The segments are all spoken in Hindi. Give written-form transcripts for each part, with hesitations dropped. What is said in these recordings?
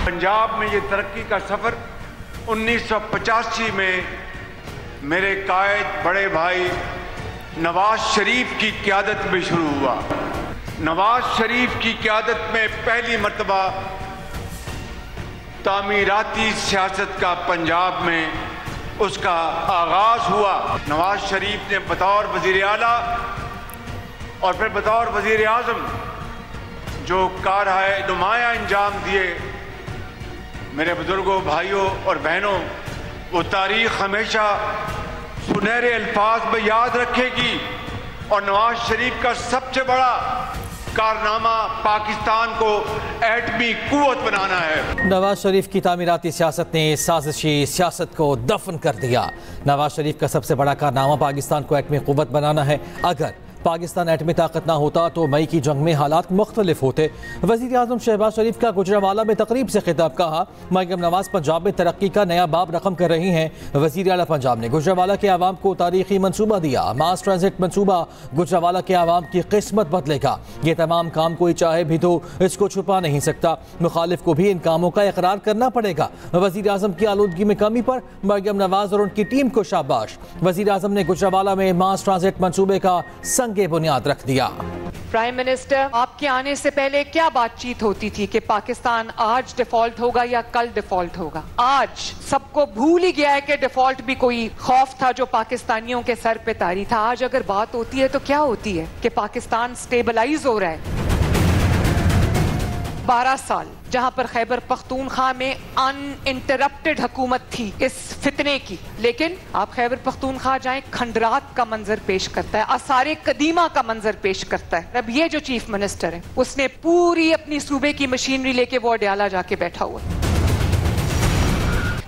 पंजाब में ये तरक्की का सफ़र 1985 में मेरे कायद बड़े भाई नवाज शरीफ की क़यादत में शुरू हुआ। नवाज शरीफ की क़यादत में पहली मर्तबा तामीराती सियासत का पंजाब में उसका आगाज़ हुआ। नवाज शरीफ ने बतौर वज़ीर आला और फिर बतौर वज़ीर आज़म जो कारहाय नुमाया अंजाम दिए, मेरे बुजुर्गों, भाइयों और बहनों, वो तारीख़ हमेशा सुनहरे अल्फाज में याद रखेगी। और नवाज शरीफ का सबसे बड़ा कारनामा पाकिस्तान को एटमी कुव्वत बनाना है। नवाज शरीफ की तामीराती सियासत ने साजिशी सियासत को दफन कर दिया। नवाज शरीफ का सबसे बड़ा कारनामा पाकिस्तान को एटमी कुव्वत बनाना है। अगर पाकिस्तान एटमी ताकत ना होता तो मई की जंग में हालात मुख्तलिफ होते। वज़ीर आज़म शहबाज शरीफ का गुजरावाला में तकरीब से खिताब। कहा, मरियम नवाज पंजाब में तरक्की का नया बाब रकम कर रही हैं। वज़ीर आला पंजाब ने गुजरावाला के आवाम को तारीखी मनसूबा दिया। मास ट्रांजिट मनसूबा गुजरावाला के आवाम की किस्मत बदलेगा। ये तमाम काम कोई चाहे भी तो इसको छुपा नहीं सकता। मुखालिफ को भी इन कामों का इकरार करना पड़ेगा। वज़ीर आज़म की आलूदगी में कमी पर मरियम नवाज और उनकी टीम को शाबाश। वज़ीर आज़म ने गुजरावाला में मास ट्रांजिट मनसूबे का के बुनियाद रख दिया। प्राइम मिनिस्टर, आपके आने से पहले क्या बातचीत होती थी कि पाकिस्तान आज डिफॉल्ट होगा या कल डिफॉल्ट होगा? आज सबको भूल ही गया है कि डिफॉल्ट भी कोई खौफ था जो पाकिस्तानियों के सर पे तारी था। आज अगर बात होती है तो क्या होती है कि पाकिस्तान स्टेबलाइज हो रहा है। 12 साल जहां पर खैबर पख्तूनख्वा में अनइंटरप्टेड हुकूमत थी इस फितने की, लेकिन आप खैबर पख्तूनख्वा जाएं, खंडरात का मंजर पेश करता है, आसारे कदीमा का मंजर पेश करता है। अब ये जो चीफ मिनिस्टर है उसने पूरी अपनी सूबे की मशीनरी लेके वो अडयाला जाके बैठा हुआ।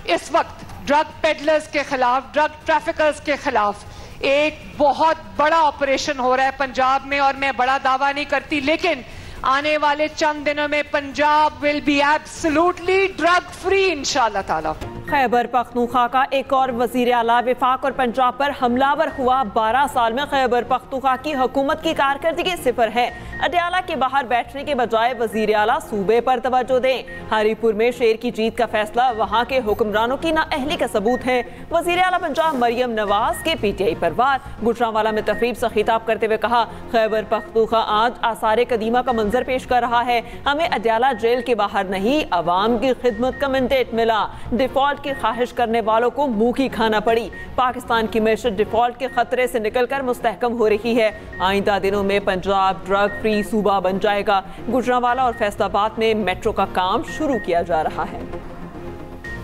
इस वक्त ड्रग पेडलर्स के खिलाफ, ड्रग ट्रैफिकर्स के खिलाफ एक बहुत बड़ा ऑपरेशन हो रहा है पंजाब में। और मैं बड़ा दावा नहीं करती, लेकिन आने वाले चंद दिनों में Punjab will be absolutely drug free इंशाल्लाह ताला। खैबर पख्तूनख्वा का एक और वजीर आला विफाक और पंजाब पर हमलावर हुआ। 12 साल में खैबर पख्तूनख्वा की हुकूमत की कारकर्दगी सिफर है। अडयाला के बाहर बैठने के बजाय वजीर आला सूबे पर तवज्जो दें। हरीपुर में शेर की जीत का फैसला वहाँ के हुक्मरानों की नाअहली का सबूत है। वजीर आला पंजाब मरियम नवाज के PTI पर वार। गुजरांवाला में तकरीब से खिताब करते हुए कहा, खैबर पख्तूनख्वा आज आसारे कदीमा का मंजर पेश कर रहा है। हमें अडयाला जेल के बाहर नहीं, अवाम की खिदमत का मैंडेट मिला। डिफॉल्ट की ख्वाहिश करने वालों को मुंह की खाना पड़ी। पाकिस्तान की मैशत डिफॉल्ट के खतरे से निकलकर मुस्तहकम हो रही है। आइंदा दिनों में पंजाब ड्रग फ्री सूबा बन जाएगा। गुजरांवाला और फैसलाबाद में मेट्रो का काम शुरू किया जा रहा है।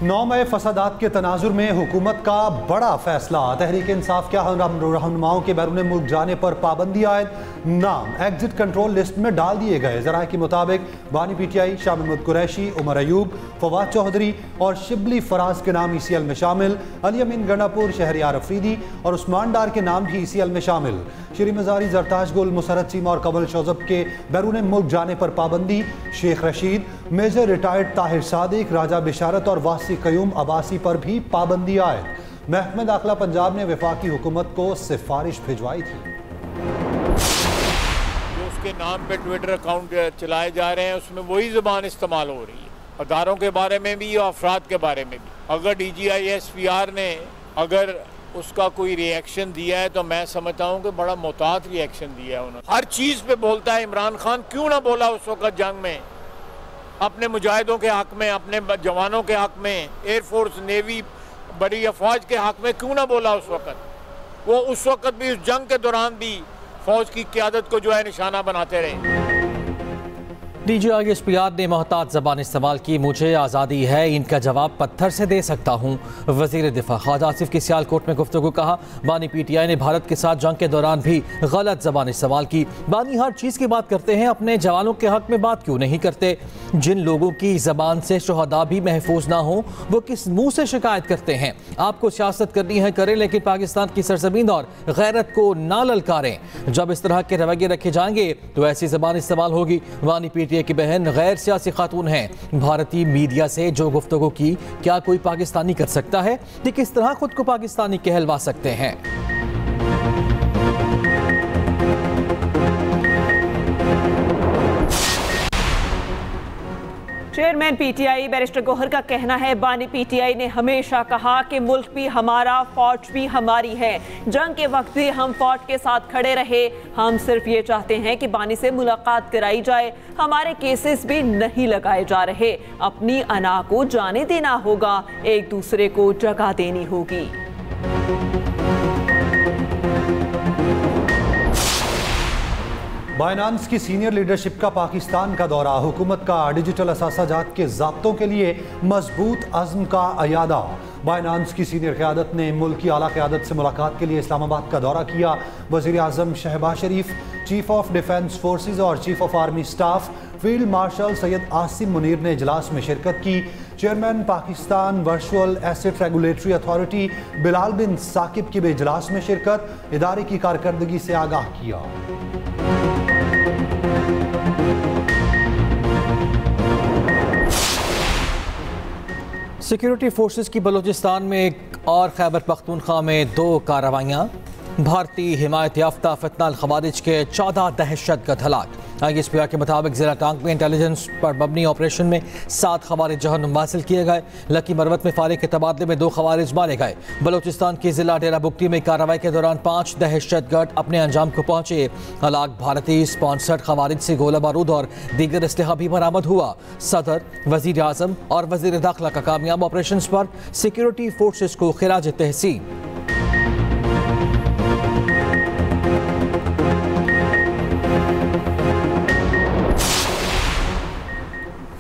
9 मई फसादात के तनाजुर में हुकूमत का बड़ा फैसला। तहरीक इंसाफ के रहनुमाओं के बैरून मुल्क जाने पर पाबंदी आयद। नाम एग्जिट कंट्रोल लिस्ट में डाल दिए गए। जराये के मुताबिक बानी PTI शाह महमूद कुरैशी, उमर अयूब, फवाद चौधरी और शिबली फराज के नाम ECL में शामिल। अली अमीन गंडापुर, शहरियार अफरीदी और उस्मान डार के नाम भी ECL में शामिल। श्री मजारी, जरताज गुल, मुसरत चीमा और कमल शोजब के बैरून मुल्क जाने पर पाबंदी। शेख रशीद, मेजर रिटायर्ड ताहिर सादिक, राजा बिशारत और वासी कयूम अब्बासी पर भी पाबंदी आयद। महकमा दाखिला पंजाब ने वफाकी हुकूमत को सिफारिश भिजवाई थी। जो उसके नाम पे ट्विटर अकाउंट चलाए जा रहे हैं उसमें वही ज़बान इस्तेमाल हो रही है, अदारों के बारे में भी और अफराद के बारे में भी। अगर DGI SPR ने अगर उसका कोई रिएक्शन दिया है तो मैं समझता हूँ कि बड़ा मोहतात रिएक्शन दिया है उन्होंने। हर चीज़ पे बोलता है। इमरान खान क्यों ना बोला उस वक्त जंग में अपने मुजाहिदों के हक में, अपने जवानों के हक में, एयरफोर्स, नेवी, बड़ी अफवाज के हक में क्यों ना बोला उस वक्त? वो उस वक्त भी, उस जंग के दौरान भी फौज की क़यादत को जो है निशाना बनाते रहे। DGI SPR ने मोहतात ज़बान इस्तेमाल की। मुझे आज़ादी है, इनका जवाब पत्थर से दे सकता हूँ। वज़ीर दिफा ख्वाजा आसिफ की सियालकोट में गुफ्तगू। कहा, बानी PTI ने भारत के साथ जंग के दौरान भी गलत ज़बान इस्तेमाल की। बानी हर चीज़ की बात करते हैं, अपने जवानों के हक में बात क्यों नहीं करते? जिन लोगों की ज़बान से शुहदा भी महफूज ना हो वो किस मुँह से शिकायत करते हैं? आपको सियासत करनी है करें, लेकिन पाकिस्तान की सरजमीन और गैरत को ना ललकारें। जब इस तरह के रवैये रखे जाएंगे तो ऐसी ज़बान इस्तेमाल होगी। बानी PTI की बहन गैर सियासी खातून हैं। भारतीय मीडिया से जो गुफ्तगू की, क्या कोई पाकिस्तानी कर सकता है कि किस तरह खुद को पाकिस्तानी कहलवा सकते हैं? चेयरमैन पीटीआई बैरिस्टर गौहर का कहना है, बानी पीटीआई ने हमेशा कहा कि मुल्क भी हमारा, फौज भी हमारी है। जंग के वक्त भी हम फौज के साथ खड़े रहे। हम सिर्फ ये चाहते हैं कि बानी से मुलाकात कराई जाए। हमारे केसेस भी नहीं लगाए जा रहे। अपनी अना को जाने देना होगा, एक दूसरे को जगह देनी होगी। बाइनांस की सीनियर लीडरशिप का पाकिस्तान का दौरा, हुकूमत का डिजिटल असासाजात के ज़ाब्तों के लिए मजबूत अज़्म का अयादा। बाइनांस की सीनियर क़यादत ने मुल्क की आला क़यादत से मुलाकात के लिए इस्लामाबाद का दौरा किया। वज़ीर आज़म Shehbaz Sharif, chief of defence forces और chief of army staff field marshal Syed Asim Munir ने इजलास में शिरकत की। Chairman Pakistan virtual asset regulatory authority Bilal bin Saqib की भी इजलास में शिरकत, इदारे की कारकर्दगी से आगाह किया। सिक्योरिटी फोर्सेस की बलूचिस्तान में एक और खैबर पख्तूनख्वा में 2 कार्रवाइयाँ। भारतीय हिमायत याफ्ता फितनाल खवारिज के 14 दहशतगर्द हलाक। ISPR के मुताबिक ज़िला टांग में इंटेलिजेंस पर मबनी ऑपरेशन में 7 खवारिज जहन्नुम हासिल किए गए। लकी मरवत में फारिग के तबादले में 2 खवारिज मारे गए। बलूचिस्तान की ज़िला डेरा बुगटी में कार्रवाई के दौरान 5 दहशतगर्द अपने अंजाम को पहुंचे। हलाक भारतीय स्पॉन्सर्ड खवारिज से गोला बारूद और दीगर इस्तेहा भी बरामद हुआ। सदर, वज़ीर आज़म और वज़ीर दाखिला का कामयाब ऑपरेशन पर सिक्योरिटी फोर्सेस को खिराज तहसीन।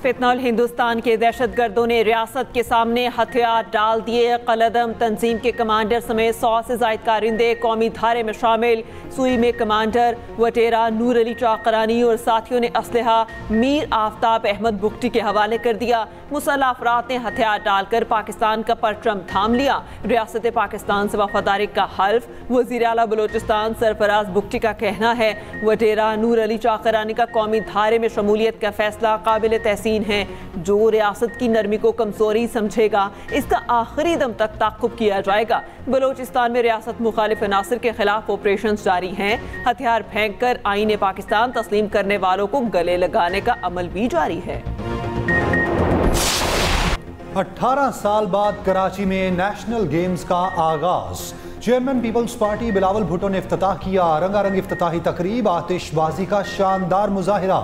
फितनाल हिंदुस्तान के दहशतगर्दों ने रियासत के सामने हथियार डाल दिए। कलदम तंजीम के कमांडर समेत 100 से ज़ायद कारिंदे कौमी धारे में शामिल। सुई में कमांडर वटेरा नूर अली चाकरानी और साथियों ने असलहा मीर आफ्ताब अहमद बुगटी के हवाले कर दिया। मुसल्लह अफराद ने हथियार डालकर पाकिस्तान का परचम थाम लिया। रियासत पाकिस्तान से वफादारी का हल्फ। वज़ीर आला बलूचिस्तान सरफराज बुगटी का कहना है, वटेरा नूर अली चाकरानी का कौमी धारे में शमूलियत का फैसला काबिल तहसीन है। जो रियासत की नरमी को कमजोरी समझेगा, इसका आखिरी दम तक ताक़ुब किया जाएगा। बलूचिस्तान में रियासत मुखालिफ अनासर के खिलाफ ऑपरेशन जारी हैं। हथियार फेंक कर आईने पाकिस्तान तस्लीम करने वालों को गले लगाने का अमल भी जारी है। 18 साल बाद कराची में नेशनल गेम्स का आगाज। चेयरमैन पीपल्स पार्टी बिलावल भुट्टो ने इफ्तिताह किया। रंगारंग इफ्तिताही तकरीब, आतिशबाजी का शानदार मुजाहिरा,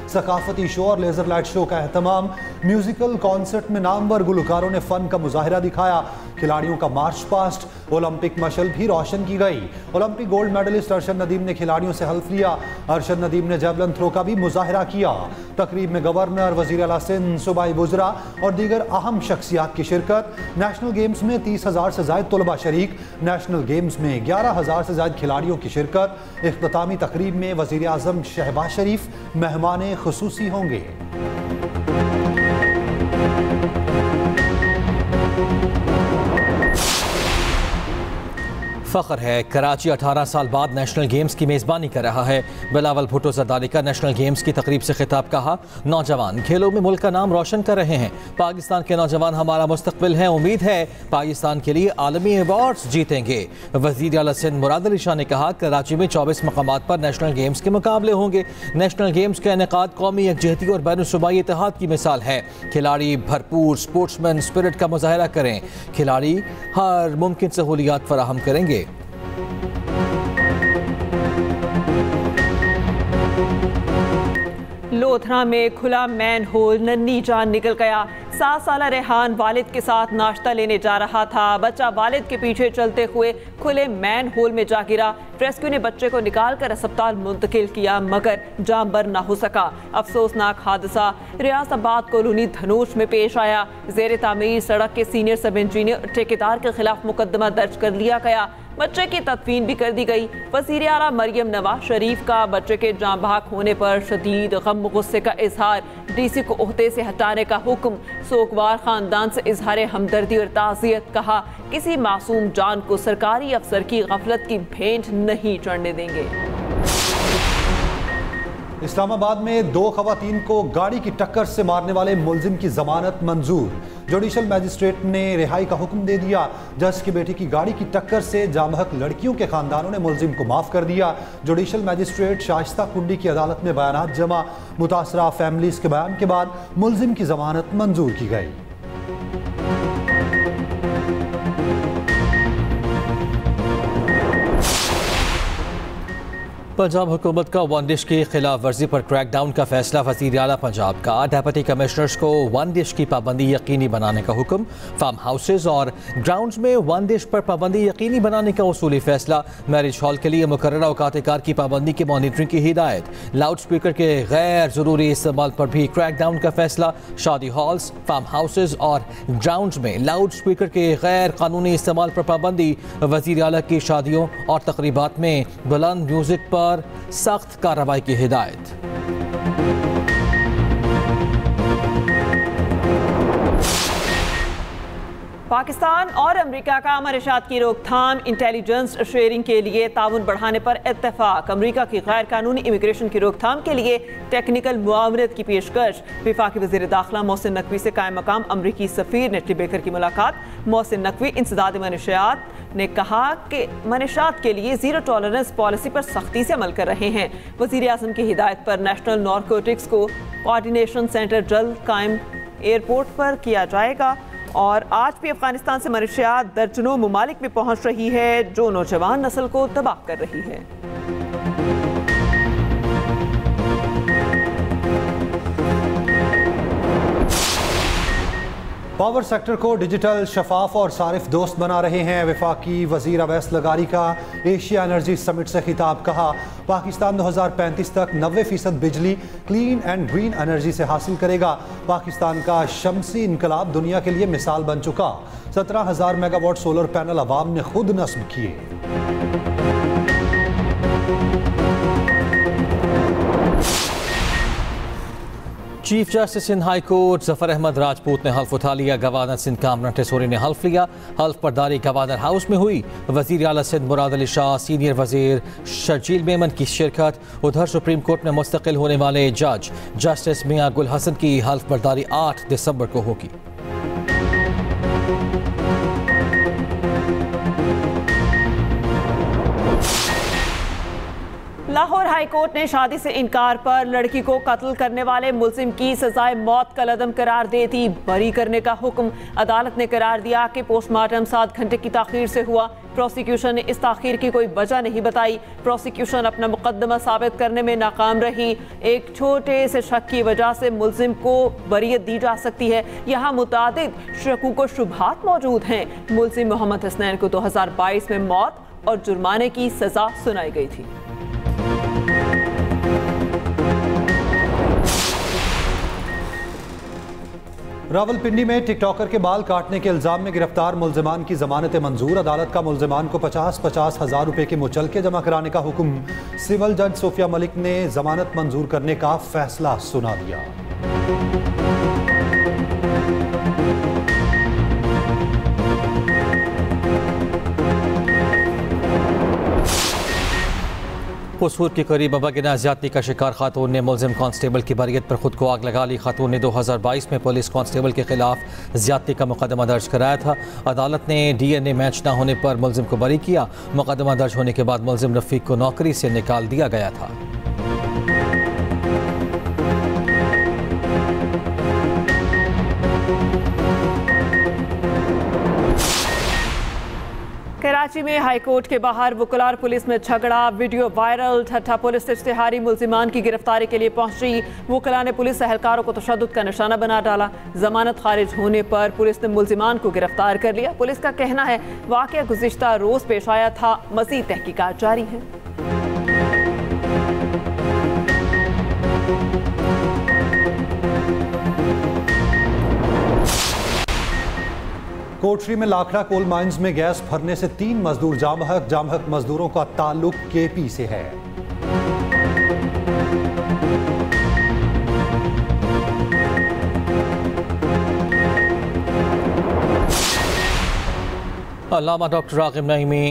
सकाफती शो और लेजर लाइट शो का एहतमाम। म्यूजिकल कॉन्सर्ट में नामवर गुलकारों ने फन का मुजाहिरा दिखाया। खिलाड़ियों का मार्च पास्ट, ओलंपिक मशल भी रोशन की गई। Olympic gold medalist Arshad Nadeem ने खिलाड़ियों से हल्फ लिया। अरशद नदीम ने जैवलिन थ्रो का भी मुजाहिरा किया। तकरीब में गवर्नर, वजीर आला सिंध, सूबाई वुज़रा और दीगर अहम शख्सियात की शिरकत। नेशनल गेम्स में 30,000 से ज़ायद तलबा शरीक। नेशनल गेम्स में 11,000 से ज़ायद खिलाड़ियों की शिरकत। इख्तितामी तकरीब में वज़ीर आज़म शहबाज शरीफ मेहमान खुसूसी होंगे। फ़ख्र है, कराची 18 साल बाद नेशनल गेम्स की मेज़बानी कर रहा है। बिलावल भुट्टो ज़रदारी का नेशनल गेम्स की तकरीब से खिताब, कहा, नौजवान खेलों में मुल्क का नाम रोशन कर रहे हैं। पाकिस्तान के नौजवान हमारा मुस्तकबिल है। उम्मीद है पाकिस्तान के लिए आलमी अवार्ड्स जीतेंगे। वज़ीर आला सिंध मुराद अली शाह ने कहा, कराची में 24 मकामात पर नेशनल गेम्स के मुकाबले होंगे। नेशनल गेम्स का इनेकाद कौमी यकजहती और बैनुल-सूबाई इत्तेहाद की मिसाल है। खिलाड़ी भरपूर स्पोर्ट्समैन स्पिरिट का मुजाहिरा करें। खिलाड़ी हर मुमकिन सहूलियात फराहम करेंगे। लोधरा में खुला मैन होल, नन्ही जान निकल गया। 7 साला रेहान वालिद के साथ नाश्ता लेने जा रहा था। बच्चा वालिद के पीछे चलते हुए खुले मैन होल में जा गिरा। रेस्क्यू ने बच्चे को निकालकर अस्पताल मुंतकिल किया, मगर जान बर न हो सका। अफसोसनाक हादसा रियासताबाद कॉलोनी धनोश में पेश आया। जेर तामीर सड़क के सीनियर सब इंजीनियर ठेकेदार के खिलाफ मुकदमा दर्ज कर लिया गया। बच्चे की तदफीन भी कर दी गई। वज़ीर आला मरियम नवाज शरीफ का बच्चे के जाँ बहक होने पर शदीद गम गुस्से का इजहार। DC को ओहदे से हटाने का हुक्म। सोगवार खानदान से इजहार हमदर्दी और ताज़ियत, कहा, किसी मासूम जान को सरकारी अफसर की गफलत की भेंट नहीं चढ़ने देंगे। इस्लामाबाद में 2 खवातीन को गाड़ी की टक्कर से मारने वाले मुलजिम की जमानत मंजूर। जुडिशल मैजिस्ट्रेट ने रिहाई का हुक्म दे दिया। जज की बेटी की गाड़ी की टक्कर से जामहक लड़कियों के खानदानों ने मुलजिम को माफ कर दिया। जुडिशल मैजिस्ट्रेट शाइस्ता कुंडी की अदालत में बयानात जमा। मुतासरा फैमिलीज के बयान के बाद मुलजिम की जमानत मंजूर की गई। पंजाब हुकूमत का वन डिश की खिलाफ वर्जी पर क्रैकडाउन का फैसला। वज़ीर आला पंजाब का डेप्यूटी कमिश्नर्स को वन डिश की पाबंदी यकीनी बनाने का हुक्म। फार्म हाउसेज और ग्राउंड्स में वन डिश पर पाबंदी यकीनी बनाने का उसूली फैसला। मैरिज हॉल के लिए मुकर्ररा औकात कार की पाबंदी की मॉनिटरिंग की हिदायत। लाउड स्पीकर के गैर ज़रूरी इस्तेमाल पर भी क्रैकडाउन का फैसला। शादी हॉल्स, फार्म हाउसेज और ग्राउंड्स में लाउड स्पीकर के गैर कानूनी इस्तेमाल पर पाबंदी। वज़ीर आला की शादियों और तकरीबात में बुलंद म्यूजिक पर सख्त कार्रवाई की हिदायत। पाकिस्तान और अमेरिका का अमन इशात की रोकथाम, इंटेलिजेंस शेयरिंग के लिए ताउन बढ़ाने पर इत्तेफाक। अमेरिका की गैर कानूनी इमिग्रेशन की रोकथाम के लिए टेक्निकल मुआवनत की पेशकश। वफाकी वज़ीर दाखिला मोहसिन नकवी से कायम मकाम अमरीकी सफ़ीर नेटली बेकर की मुलाकात। मोहसिन नकवी इंसदाद मनशियात ने कहा कि मनशियात के लिए ज़ीरो टॉलरेंस पॉलिसी पर सख्ती से अमल कर रहे हैं। वज़ीर आज़म की हिदायत पर नेशनल नारकोटिक्स को कोऑर्डिनेशन सेंटर जल्द कायम एयरपोर्ट पर किया जाएगा। और आज भी अफगानिस्तान से मनशियात दर्जनों ममालिक में पहुंच रही है, जो नौजवान नस्ल को तबाह कर रही है। पावर सेक्टर को डिजिटल, शफाफ और सारिफ दोस्त बना रहे हैं। वफाकी वजीर अवैस लगारी का एशिया एनर्जी समिट से खिताब। कहा, पाकिस्तान 2035 तक 90% बिजली क्लीन एंड ग्रीन एनर्जी से हासिल करेगा। पाकिस्तान का शमसी इनकलाब दुनिया के लिए मिसाल बन चुका। 17,000 मेगावाट सोलर पैनल अवाम ने खुद नस्ब किए। Chief justice in high court Zafar Ahmad Rajput ने हल्फ उठा लिया। गवर्नर सिंध कामरान टेसोरी ने हल्फ लिया। हल्फ बर्दारी गवर्नर हाउस में हुई। वज़ीर आला सिंध मुराद अली शाह, सीनियर वज़ीर शर्जील मेमन की शिरकत। उधर सुप्रीम कोर्ट में मुस्तकिल होने वाले जज जस्टिस मियां गुल हसन की हल्फ बर्दारी 8 दिसंबर को होगी। लाहौर हाई कोर्ट ने शादी से इनकार पर लड़की को कत्ल करने वाले मुलजिम की सजाए मौत का लदम करार दे दी। बरी करने का हुक्म। अदालत ने करार दिया कि पोस्टमार्टम 7 घंटे की ताखीर से हुआ। प्रोसिक्यूशन ने इस ताखीर की कोई वजह नहीं बताई। प्रोसिक्यूशन अपना मुकदमा साबित करने में नाकाम रही। एक छोटे से शक की वजह से मुलजिम को बरीयत दी जा सकती है। यहाँ मुतादिद शकूक व शुबहात मौजूद हैं। मुलजिम मोहम्मद हसनैन को 2022 में मौत और जुर्माने की सजा सुनाई गई थी। रावलपिंडी में टिकटॉकर के बाल काटने के इल्जाम में गिरफ्तार मुलजिमान की जमानत मंजूर। अदालत का मुलजिमान को 50-50 हज़ार रुपए के मुचलके जमा कराने का हुक्म। सिविल जज सोफिया मलिक ने जमानत मंजूर करने का फैसला सुना दिया। पुसूर के करीब अबगिना ज्यादती का शिकार खातून ने मुलजिम कांस्टेबल की बरियत पर खुद को आग लगा ली। खातून ने 2022 में पुलिस कांस्टेबल के खिलाफ ज्यादती का मुकदमा दर्ज कराया था। अदालत ने DNA मैच न होने पर मुलजिम को बरी किया। मुकदमा दर्ज होने के बाद मुलजिम रफीक को नौकरी से निकाल दिया गया था। कराची में हाई कोर्ट के बाहर वुकला और पुलिस में झगड़ा, वीडियो वायरल। ठट्ठा पुलिस इश्तिहारी मुलजिमान की गिरफ्तारी के लिए पहुंची। वुकला ने पुलिस एहलकारों को तशद्दुद का निशाना बना डाला। जमानत खारिज होने पर पुलिस ने मुलजिमान को गिरफ्तार कर लिया। पुलिस का कहना है वाक़या गुज़िश्ता रोज़ पेश आया था। मज़ीद तहकीकात जारी है। कोटरी में लाखड़ा कोल माइंस में गैस भरने से 3 मजदूर जामहक मजदूरों का ताल्लुक KP से है। अल्लामा डॉक्टर राग़िब नईमी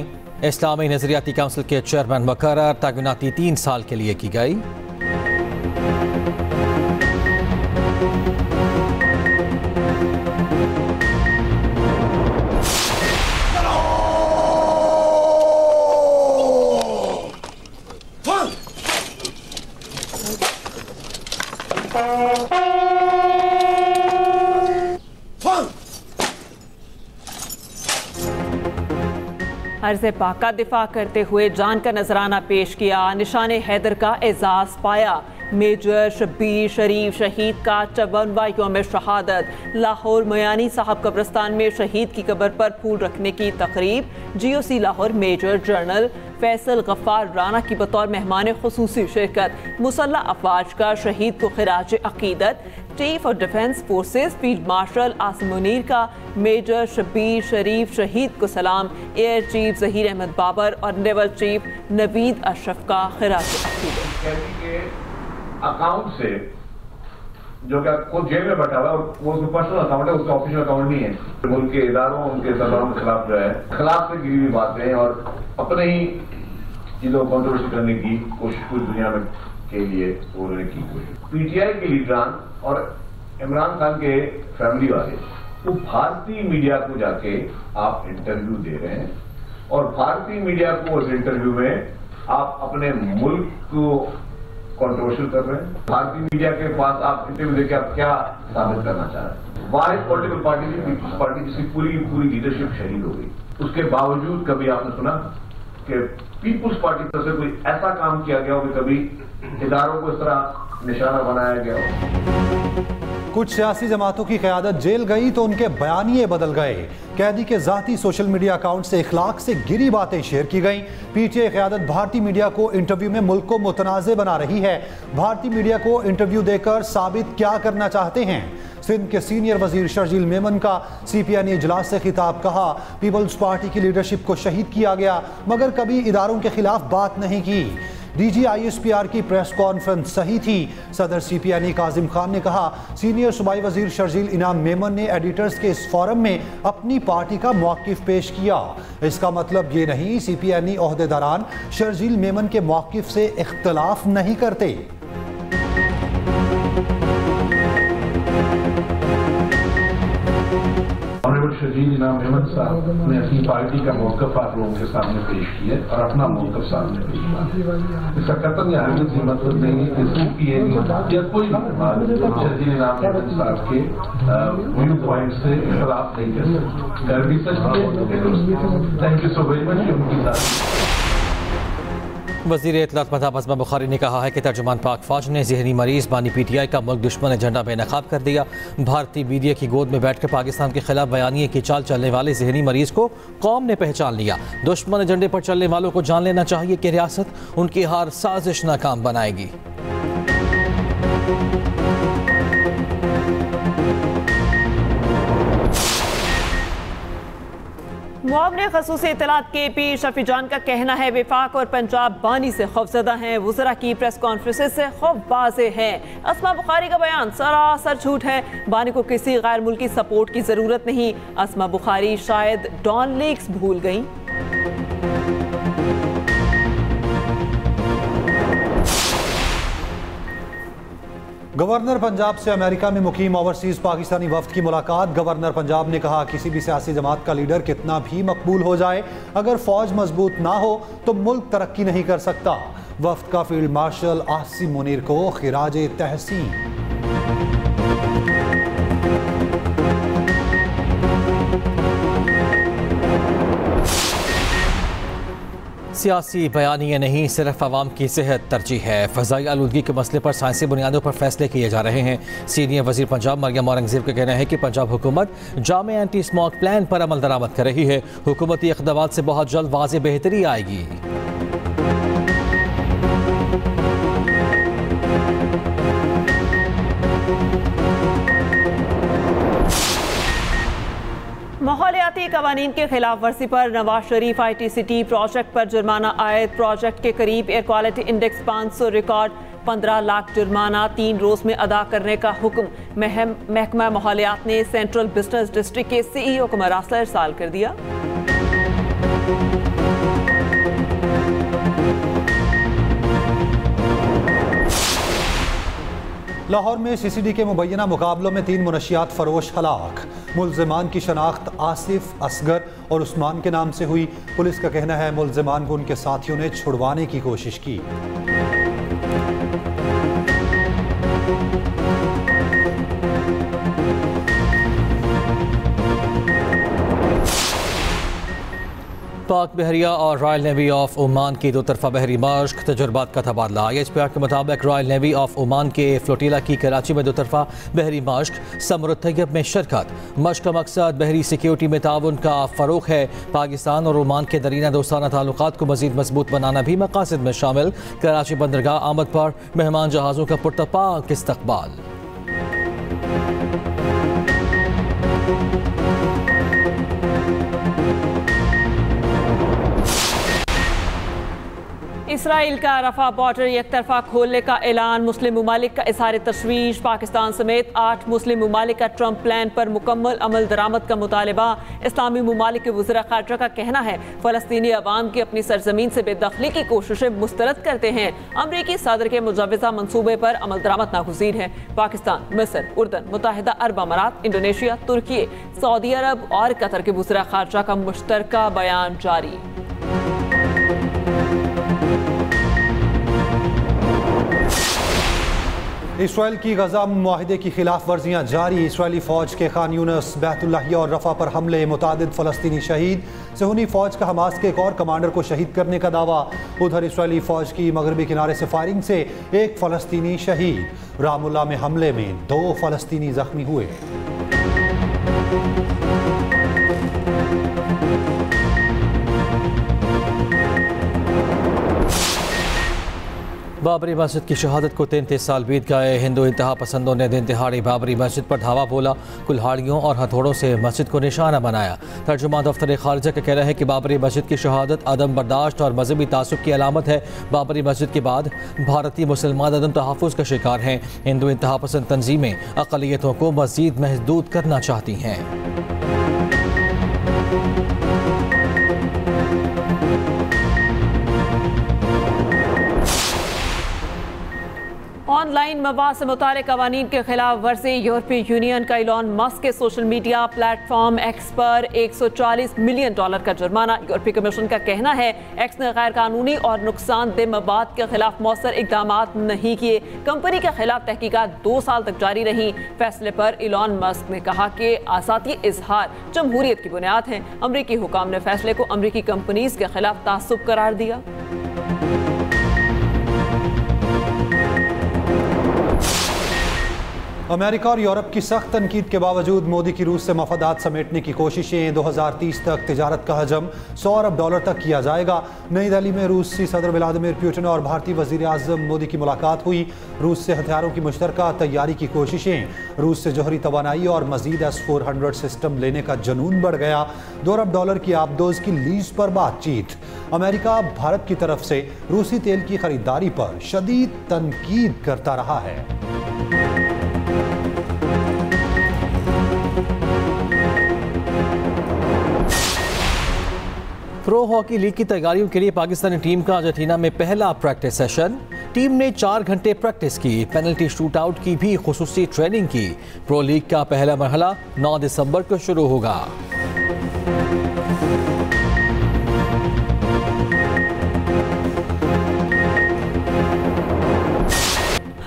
इस्लामी नजरियाती काउंसिल के चेयरमैन मुकर्रर। तैनाती 3 साल के लिए की गई। अर्ज़ पाक का दिफा करते हुए जान का नजराना पेश किया। निशाने हैदर का एजाज़ पाया। मेजर शब्बीर शरीफ शहीद का 54वां यौम शहादत। लाहौर मयानी साहब कब्रिस्तान में शहीद की कब्र पर फूल रखने की तकरीब। GOC Lahore major general Faisal Ghaffar Rana की बतौर मेहमान खुसूसी शिरकत। मुसल्लह अफवाज का शहीद को खिराज अकीदत। Chief of defence forces field marshal Asim Munir का मेजर शब्बीर शरीफ शहीद को सलाम। एयर चीफ जहीर अहमद बाबर और नेवल चीफ नवीद अशरफ का खिराज अकीदत। अकाउंट से जो कि खुद जेल में बैठा हुआ है, वो उसका पर्सनल अकाउंट है, उसका ऑफिशियल अकाउंट नहीं है। मुल्क के इदारों, उनके सरबराहों के खिलाफ जो है खिलाफ से गिरी हुई बातें और अपने ही चीजों को कंट्रोवर्सी करने की कोशिश पूरी दुनिया में के लिए उन्होंने की कोशिश। PTI के लीडरान और इमरान खान के फैमिली वाले वो भारतीय मीडिया को जाके आप इंटरव्यू दे रहे हैं और भारतीय मीडिया को उस इंटरव्यू में आप अपने मुल्क को कंट्रोवर्शियल कर रहे हैं। भारतीय मीडिया के पास आप इंटरव्यू देके आप क्या साबित करना चाह रहे हैं? वाहिद पॉलिटिकल पार्टी थी पीपल्स पार्टी जिसकी पूरी लीडरशिप शहीद हो गई, उसके बावजूद कभी आपने सुना कि पीपल्स पार्टी की तरफ से कोई ऐसा काम किया गया हो कि कभी इदारों को इस तरह निशाना बनाया गया हो? कुछ सियासी जमातों की क़यादत जेल गई तो उनके बयानिए बदल गए। कैदी के ज़ाती सोशल मीडिया अकाउंट से इखलाक से गिरी बातें शेयर की गईं। PTI क़यादत भारतीय मीडिया को इंटरव्यू में मुल्क को मुतनाज़ बना रही है। भारतीय मीडिया को इंटरव्यू देकर साबित क्या करना चाहते हैं? सिंध के सीनियर वजीर शर्जील मेमन का CPI इजलास से खिताब। कहा, पीपल्स पार्टी की लीडरशिप को शहीद किया गया मगर कभी इदारों के खिलाफ बात नहीं की। DG ISPR की प्रेस कॉन्फ्रेंस सही थी। सदर CPI काजिम खान ने कहा, सीनियर सूबाई वजीर शर्जील इनाम मेमन ने एडिटर्स के इस फोरम में अपनी पार्टी का मौक़िफ़ पेश किया। इसका मतलब ये नहीं CPI ओहदेदारान शर्जील मेमन के मौक़िफ़ से इख्तलाफ नहीं करते। शर्जील इनाम अहमद साहब ने अपनी पार्टी का मौक़िफ़ आप लोगों के सामने पेश किया और अपना मौक़िफ़ सामने पेश किया। इसका कतन या हरगिज़ ये मतलब नहीं है कि CPI या कोई शर्जील इनाम अहमद साहब के व्यू पॉइंट से इख्तलाफ नहीं कर सकते। कर भी सकते। Thank you so very much उनकी साथ। वज़ीर इत्तलात महताब अज़मा बुखारी ने कहा है कि तर्जुमान पाक फौज ने ज़हनी मरीज़ बानी PTI का मुल्क दुश्मन एजेंडा बेनकाब कर दिया। भारतीय मीडिया की गोद में बैठकर पाकिस्तान के खिलाफ बयानिए की चाल चलने वाले ज़हनी मरीज़ को कौम ने पहचान लिया। दुश्मन एजेंडे पर चलने वालों को जान लेना चाहिए कि रियासत उनकी हर साजिश नाकाम बनाएगी। मुआवने खसूसी इत्तलात के पी शफी जान का कहना है वफाक और पंजाब बानी से खौफजदा हैं। वज़रा की प्रेस कॉन्फ्रेंस से खौफ वाज़े है। अस्मा बुखारी का बयान सरासर झूठ है। बानी को किसी गैर मुल्की सपोर्ट की ज़रूरत नहीं। अस्मा बुखारी शायद डॉन लीक्स भूल गई। गवर्नर पंजाब से अमेरिका में मुकीम ओवरसीज पाकिस्तानी वफ्द की मुलाकात। गवर्नर पंजाब ने कहा, किसी भी सियासी जमात का लीडर कितना भी मकबूल हो जाए, अगर फौज मजबूत ना हो तो मुल्क तरक्की नहीं कर सकता। वफ्द का फील्ड मार्शल आसिम मुनीर को खिराज तहसीन। सियासी बयानिए नहीं, सिर्फ आवाम की सेहत तरजीह है। फ़ज़ाई आलूदगी के मसले पर साइंसी बुनियादों पर फैसले किए जा रहे हैं। सीनियर वज़ीर पंजाब मरियम औरंगज़ेब का कहना है कि पंजाब हुकूमत जामे एंटी स्मोक प्लान पर अमल दरामद कर रही है। हुकूमती इक़दामात से बहुत जल्द वाज़ेह बेहतरी आएगी। माहौलियाती कवानीन के खिलाफ वर्जी पर Nawaz Sharif IT city project पर जुर्माना आयद। प्रोजेक्ट के करीब air quality index 500 record. 15 lakh जुर्माना 3 रोज में अदा करने का हुक्म। महकमा माहौलियात ने सेंट्रल बिजनेस डिस्ट्रिक्ट के CEO को मरासला इरसाल कर दिया। लाहौर में सीसीडी के मुबैना मुकाबलों में 3 मुनशियात फरोश हलाक। मुल्ज़िमान की शनाख्त आसिफ, असगर और उस्मान के नाम से हुई। पुलिस का कहना है मुल्ज़िमान को उनके साथियों ने छुड़वाने की कोशिश की। पाक बहरिया और रॉयल नेवी ऑफ ओमान की 2 तरफा बहरी मश्क तजुर्बात का तबादला। IHPR के मुताबिक रॉयल नेवी ऑफ ओमान के फ्लोटीला की कराची में 2 तरफा बहरी मश्क समरुत तैयब में शिरकत। मश्क का मकसद बहरी सिक्योरिटी में ताउन का फ़रोग़ है। पाकिस्तान और ओमान के दरीना दोस्ताना ताल्लुकात को मज़ीद मजबूत बनाना भी मकासद में शामिल। कराची बंदरगाह आमद पर मेहमान जहाज़ों का पुरतपाक इस्तकबाल। इसराइल का रफा बॉर्डर एक तरफा खोलने का ऐलान। मुस्लिम ममालिक का इज़हार तशवीश। पाकिस्तान समेत 8 मुस्लिम ममालिक का ट्रंप प्लान पर मुकम्मल अमल दरामद का मुतालबा। इस्लामी ममालिक के वज़ीर ख़ारजा का कहना है फ़लस्तीनी अवाम की अपनी सरजमीन से बेदखली की कोशिशें मुस्तरद करते हैं। अमरीकी सदर के मुजव्वज़ा मनसूबे पर अमल दरामद नागुज़ीर है। पाकिस्तान, मिस्र, उर्दन, मुत्तहिदा अरब अमारात, इंडोनेशिया, तुर्की, सऊदी अरब और कतर के वज़ीर ख़ारजा का मुश्तरका बयान जारी। इसराइल की गजा मुआहिदे की खिलाफ वर्जियाँ जारी। इसराइली फ़ौज के खान यूनस, बैतुल्लाहिया और रफ़ा पर हमले, मुतादिद फ़लस्तीनी शहीद। सहूनी फ़ौज का हमास के एक और कमांडर को शहीद करने का दावा। उधर इसराइली फ़ौज की मगरबी किनारे से फायरिंग से 1 फ़लस्तीनी शहीद। रामुल्ला में हमले में 2 फ़लस्तीनी जख्मी हुए। बाबरी मस्जिद की शहादत को 33 साल बीत गए। हिंदू इंतहा पसंदों ने दिन दिहाड़ी बाबरी मस्जिद पर धावा बोला, कुल्हाड़ियों और हथौड़ों से मस्जिद को निशाना बनाया। तर्जुमा दफ्तर खारजा का कहना है कि बाबरी मस्जिद की शहादत अदम बर्दाश्त और मजहबी तासुब की अलामत है। बाबरी मस्जिद के बाद भारतीय मुसलमान अदम तहफ़्फ़ुज़ का शिकार हैं। हिंदू इंतहा पसंद तंजीमें अक़लियतों को मज़ीद महदूद करना चाहती हैं। ऑनलाइन मवाद से मुताल्लिक़ क़वानीन के खिलाफ वर्जी। यूरोपीय यूनियन का इलॉन मस्क के सोशल मीडिया प्लेटफॉर्म एक्स पर $140 मिलियन का जुर्माना। यूरोपीय कमीशन का कहना है एक्स ने गैर कानूनी और नुकसानदेह मवाद के खिलाफ मौसर इकदाम नहीं किए। कंपनी के खिलाफ तहकीकात 2 साल तक जारी रही। फैसले पर इलॉन मस्क ने कहा कि आज़ादी इजहार जमहूरियत की बुनियाद है। अमरीकी हुकाम ने फैसले को अमरीकी कंपनीज के खिलाफ तासुब करार दिया। अमेरिका और यूरोप की सख्त तनकीद के बावजूद मोदी की रूस से मफादात समेटने की कोशिशें। 2030 तक तिजारत का हजम $100 अरब तक किया जाएगा। नई दिल्ली में रूसी सदर व्लादिमीर पुतिन और भारतीय वजीर आज़म मोदी की मुलाकात हुई। रूस से हथियारों की मुश्तरका तैयारी की कोशिशें। रूस से जौहरी तवानाई और मजीद S-400 सिस्टम लेने का जनून बढ़ गया। $2 अरब की आबदोज की लीज पर बातचीत। अमेरिका भारत की तरफ से रूसी तेल की खरीदारी पर शदीद तनकीद करता रहा है। प्रो हॉकी लीग की तैयारियों के लिए पाकिस्तानी टीम का अर्जेंटीना में पहला प्रैक्टिस सेशन। टीम ने 4 घंटे प्रैक्टिस की, पेनल्टी शूट आउट की भी खुसूसी ट्रेनिंग की। प्रो लीग का पहला मरहला 9 दिसंबर को शुरू होगा।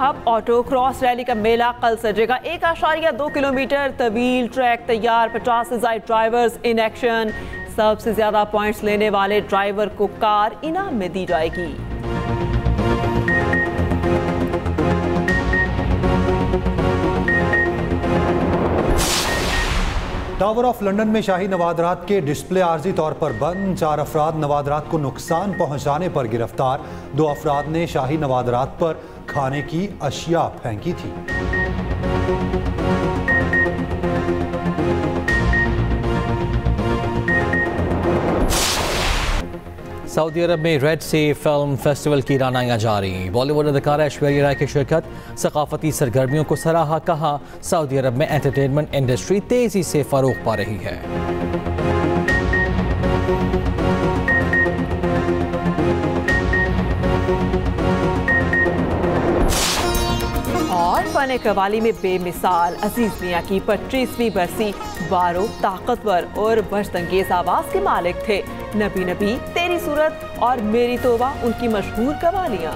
हब ऑटो क्रॉस रैली का मेला कल सजेगा। 1.2 किलोमीटर तवील ट्रैक तैयार, 50 से ज़ायद ड्राइवर्स इन एक्शन। सबसे ज्यादा पॉइंट्स लेने वाले ड्राइवर को कार इनाम में दी जाएगी। टावर ऑफ लंदन में शाही नवादरात के डिस्प्ले आर्जी तौर पर बंद। 4 अफराद नवादरात को नुकसान पहुंचाने पर गिरफ्तार। 2 अफराद ने शाही नवादरात पर खाने की अशिया फेंकी थी। सऊदी अरब में रेड सी फिल्म फेस्टिवल की रानाइयाँ जारी। बॉलीवुड अदाकारा ऐश्वर्या राय की शिरकत। सकाफती सरगर्मियों को सराहा, कहा सऊदी अरब में एंटरटेनमेंट इंडस्ट्री तेजी से फरोग पा रही है। और फन कवाली में बेमिसाल अजीज मियाँ की 25वीं बरसी बारो ताकतवर और बशतंगेज आवाज के मालिक थे। नबी नबी, तेरी सूरत और मेरी तोबा उनकी मशहूर कवालियाँ।